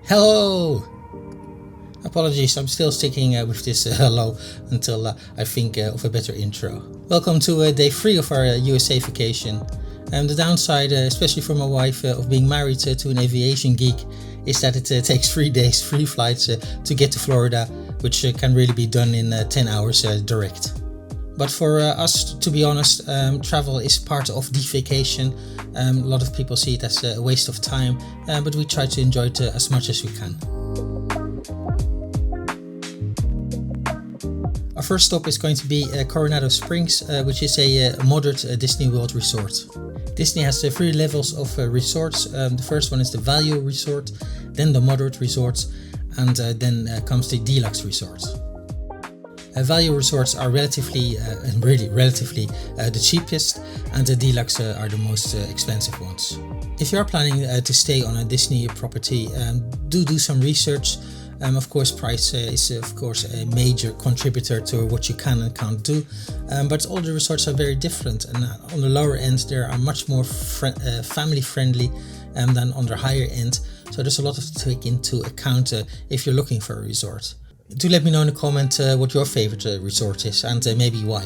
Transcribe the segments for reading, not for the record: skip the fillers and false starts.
Hello! Apologies, I'm still sticking with this hello until I think of a better intro. Welcome to day 3 of our USA vacation. The downside, especially for my wife, of being married to an aviation geek is that it takes 3 days, 3 flights to get to Florida, which can really be done in 10 hours direct. But for us, to be honest, travel is part of the vacation. A lot of people see it as a waste of time, but we try to enjoy it as much as we can. Our first stop is going to be Coronado Springs, which is a moderate Disney World resort. Disney has 3 levels of resorts. The first one is the value resort, then the moderate resorts, and then comes the deluxe resort. Value resorts are relatively the cheapest, and the deluxe are the most expensive ones. If you are planning to stay on a Disney property, do some research. Of course, price is of course a major contributor to what you can and can't do, but all the resorts are very different, and on the lower end there are much more family friendly than on the higher end, so there's a lot to take into account if you're looking for a resort. Do let me know in the comment what your favorite resort is and maybe why.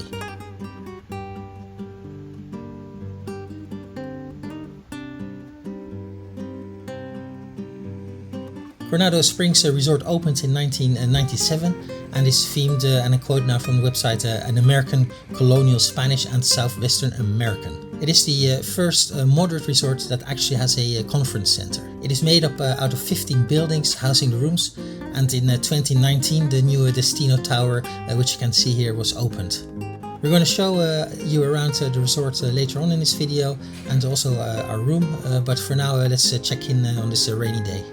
Coronado Springs Resort opened in 1997 and is themed, and I quote now from the website, an American, colonial Spanish and Southwestern American. It is the first moderate resort that actually has a conference center. It is made up out of 15 buildings housing the rooms, and in 2019 the new Destino Tower, which you can see here, was opened. We're going to show you around the resort later on in this video, and also our room, but for now let's check in on this rainy day.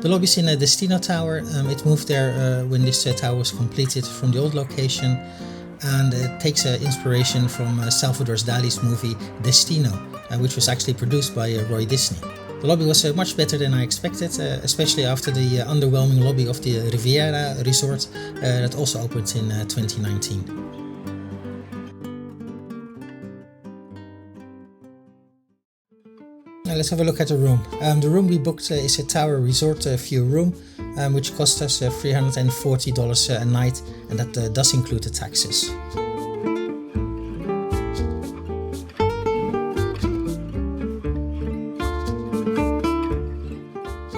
The lobby is in a Destino Tower. It moved there when this tower was completed from the old location, and it takes inspiration from Salvador Dali's movie Destino, which was actually produced by Roy Disney. The lobby was much better than I expected, especially after the underwhelming lobby of the Riviera Resort that also opened in 2019. Let's have a look at the room. The room we booked is a Tower Resort View room, which cost us $340 a night, and that does include the taxes.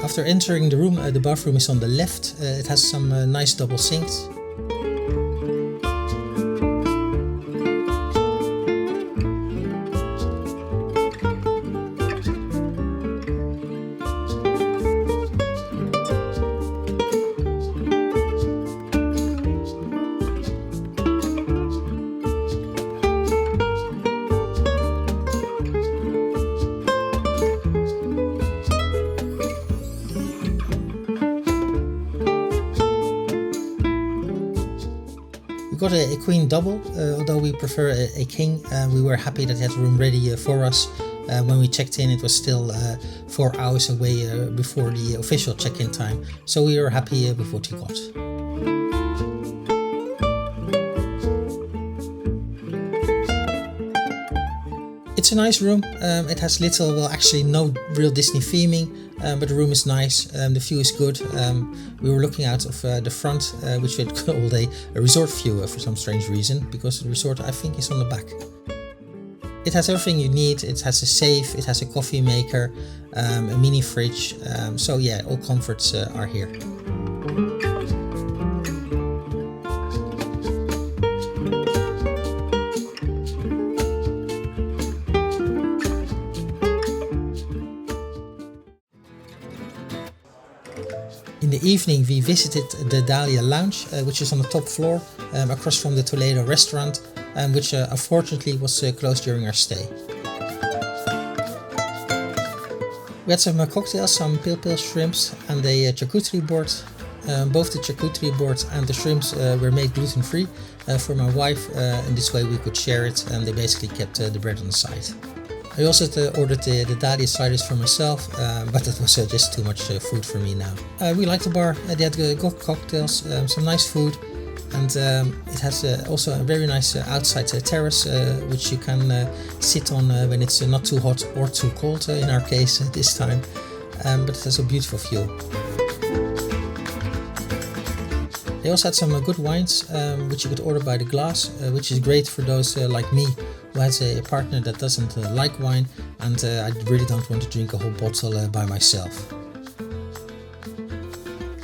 After entering the room, the bathroom is on the left. It has some nice double sinks. We got a queen double, although we prefer a king. We were happy that they had the room ready for us. When we checked in, it was still 4 hours away before the official check-in time, so we were happy with what we got. It's a nice room. It has little, well actually no real Disney theming, but the room is nice. The view is good. We were looking out of the front, which we called a resort view for some strange reason, because the resort I think is on the back. It has everything you need. It has a safe, it has a coffee maker, a mini fridge, so yeah, all comforts are here. In the evening we visited the Dahlia lounge, which is on the top floor, across from the Toledo restaurant, which unfortunately was closed during our stay. We had some cocktails, some pil-pil shrimps and a charcuterie board. Both the charcuterie board and the shrimps were made gluten-free for my wife, and this way we could share it, and they basically kept the bread on the side. I also ordered the Dahlia ciders for myself, but that was just too much food for me now. We liked the bar. They had good cocktails, some nice food, and it has also a very nice outside terrace which you can sit on when it's not too hot or too cold in our case this time, but it has a beautiful view. They also had some good wines which you could order by the glass, which is great for those like me who has a partner that doesn't like wine, and I really don't want to drink a whole bottle by myself.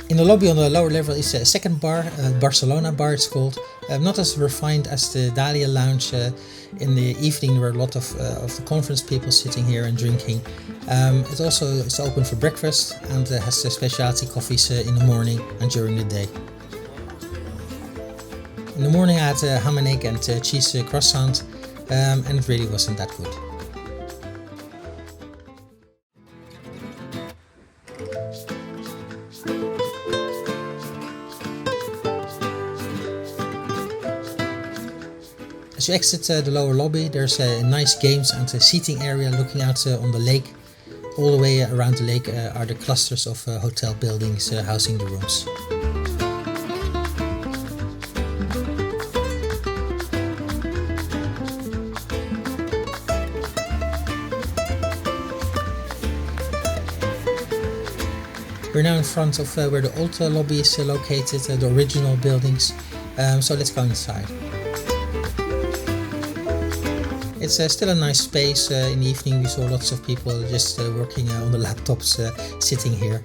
In the lobby on the lower level is a second bar, Barcelona bar it's called. Not as refined as the Dahlia lounge. In the evening there were a lot of the conference people sitting here and drinking. It also is open for breakfast and has specialty coffees in the morning and during the day. In the morning I had ham and egg and cheese croissant, and it really wasn't that good. As you exit the lower lobby, there's a nice games and a seating area looking out on the lake. All the way around the lake are the clusters of hotel buildings housing the rooms. We're now in front of where the old lobby is located, the original buildings, so let's go inside. It's still a nice space. In the evening we saw lots of people just working on the laptops sitting here.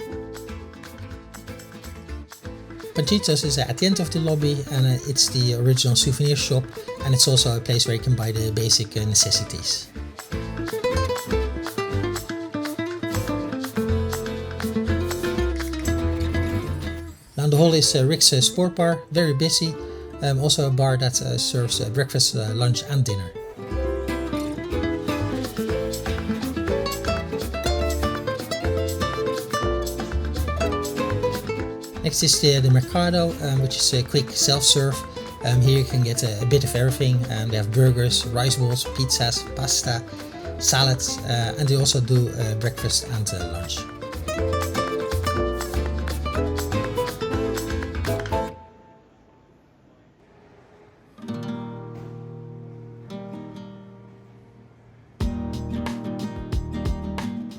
Panchitos is at the end of the lobby, and it's the original souvenir shop, and it's also a place where you can buy the basic necessities. Down the hall is Rick's Sport Bar, very busy, also a bar that serves breakfast, lunch and dinner. Next is the Mercado, which is a quick self-serve. Here you can get a bit of everything. They have burgers, rice balls, pizzas, pasta, salads, and they also do breakfast and lunch.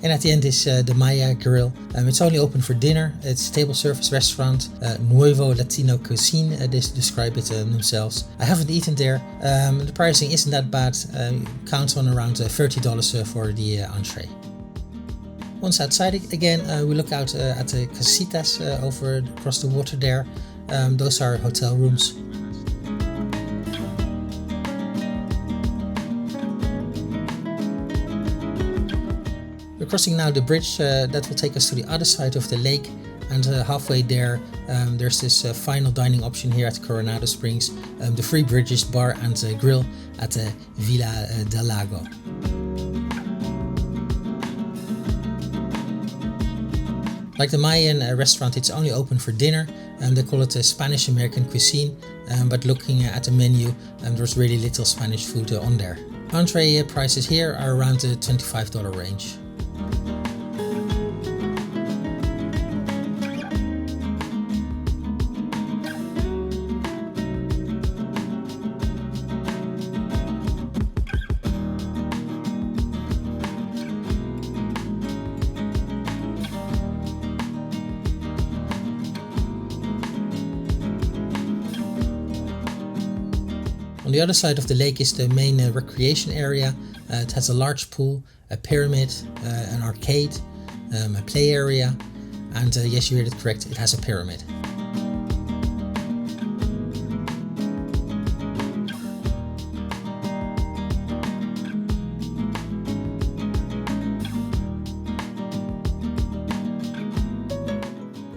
And at the end is the Maya Grill. It's only open for dinner. It's a table service restaurant, Nuevo Latino Cuisine, they describe it themselves. I haven't eaten there. The pricing isn't that bad. Count on around $30 for the entree. Once outside again, we look out at the casitas over across the water there. Those are hotel rooms. We're crossing now the bridge that will take us to the other side of the lake, and halfway there there's this final dining option here at Coronado Springs, the Free Bridges Bar and Grill at Villa del Lago. Like the Mayan restaurant, it's only open for dinner. They call it a Spanish American cuisine, but looking at the menu, there's really little Spanish food on there. Entree prices here are around the $25 range. On the other side of the lake is the main recreation area. It has a large pool, a pyramid, an arcade, a play area, and yes, you heard it correct, it has a pyramid.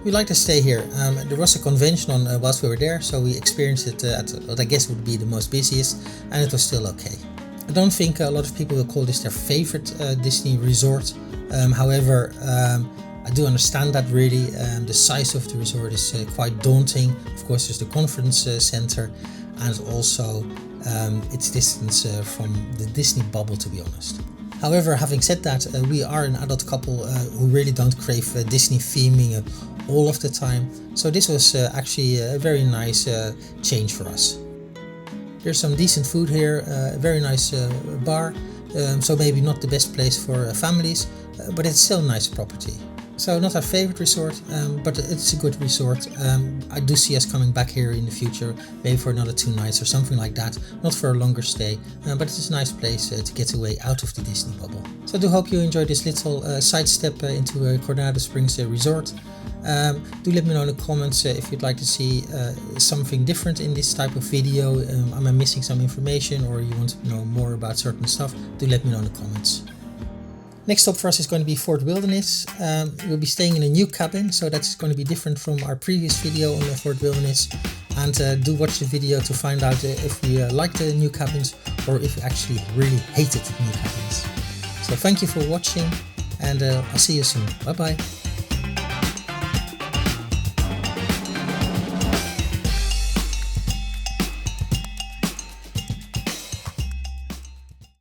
We like to stay here. There was a convention on whilst we were there, so we experienced it at what I guess would be the most busiest, and it was still okay. I don't think a lot of people will call this their favorite Disney resort. However, I do understand that really. The size of the resort is quite daunting. Of course, there's the conference center, and also its distance from the Disney bubble, to be honest. However, having said that, we are an adult couple who really don't crave Disney theming all of the time, so this was actually a very nice change for us. There's some decent food here, a very nice bar, so maybe not the best place for families, but it's still a nice property. So not our favorite resort, but it's a good resort. I do see us coming back here in the future, maybe for another 2 nights or something like that, not for a longer stay, but it's a nice place to get away out of the Disney bubble. So I do hope you enjoyed this little sidestep into Coronado Springs Resort. Do let me know in the comments if you'd like to see something different in this type of video. Am I missing some information, or you want to know more about certain stuff? Do let me know in the comments. Next stop for us is going to be Fort Wilderness. We'll be staying in a new cabin, so that's going to be different from our previous video on the Fort Wilderness. And do watch the video to find out if you like the new cabins or if you actually really hated new cabins. So thank you for watching, and I'll see you soon. Bye bye.